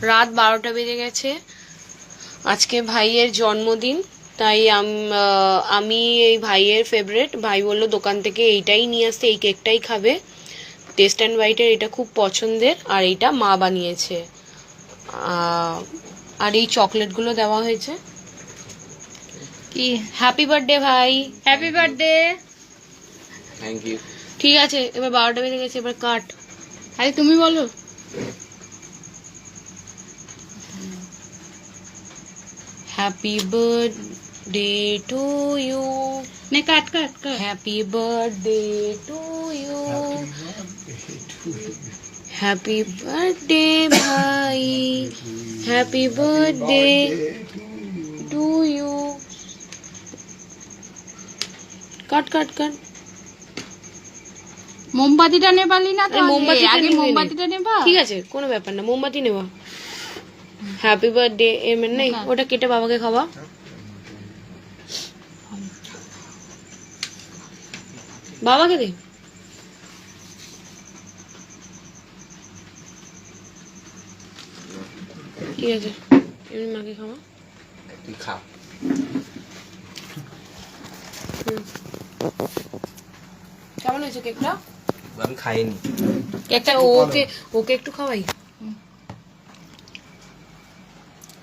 রাত 12টা বেজে গেছে। আজকে ভাইয়ের জন্মদিন, তাই আমি এই ভাইয়ের ফেভারিট, ভাই বললো দোকান থেকে এইটাই নিয়ে আসতে, এই কেকটাই খাবে। টেস্ট অ্যান্ড বাইটের এটা খুব পছন্দের, আর এইটা মা বানিয়েছে। আর এই চকলেটগুলো দেওয়া হয়েছে। কি হ্যাপি বার্থডে ভাই, হ্যাপি বার্থডে। Thank you. ঠিক আছে, এবার 12টা বেজে গেছে, এবার কাট। আরে তুমি বলো। Happy birthday to you. নে কাট কাট কাট। Happy birthday to you. Happy birthday ভাই, হ্যাপি বার্থডে টু ইউ। কাট কাট কাট। মোমবাতিটা নেবালি না তো? আগে মোমবাতিটা মোমবাতিটা নেবা। ঠিক আছে, কোনো ব্যাপার না, মোমবাতি নেবা। হ্যাপি বার্থডে এম এর নেই, ওটা কেটে বাবাকে খাওয়া। বাবাকে দে। ঠিক আছে, এমনি মাকে খাওয়া। তুই খা। কেমন হয়েছে কেকটা? আমি খাইনি কেকটা। ওকে ওকে একটু খাওয়াই।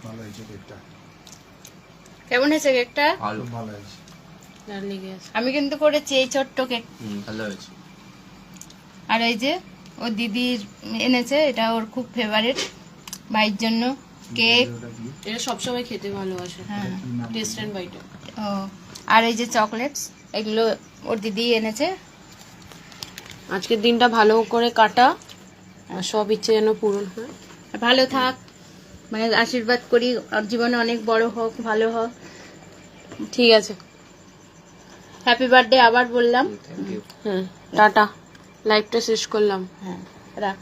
ভালো হয়েছে কেকটা, কেমন হয়েছে কেকটা? ভালো। ভালো হয়েছে। দাঁড় লেগে আছে। আমি কিন্তু করেছি এই ছোট্ট কেক। ভালো হয়েছে। আর এই যে ও দিদির এনেছে, এটা ওর খুব ফেভারিট ভাইয়ের জন্য কেক। ওটা কি? এটা সবসময় খেতে ভালোবাসে। হ্যাঁ। কি নাম? টেস্ট অ্যান্ড বাইটে। ও আর এই যে চকলেটস, এগুলো ওর দিদি এনেছে। আজকের দিনটা ভালো করে কাটা, আর সব ইচ্ছে যেন পূরণ হয়। ভালো থাক, মানে আশীর্বাদ করি ওর জীবনে অনেক বড় হোক, ভালো হোক। ঠিক আছে, হ্যাপি বার্থডে আবার বললাম। Thank you. হ্যাঁ, টাটা। লাইভটা শেষ করলাম। হ্যাঁ, রাখ।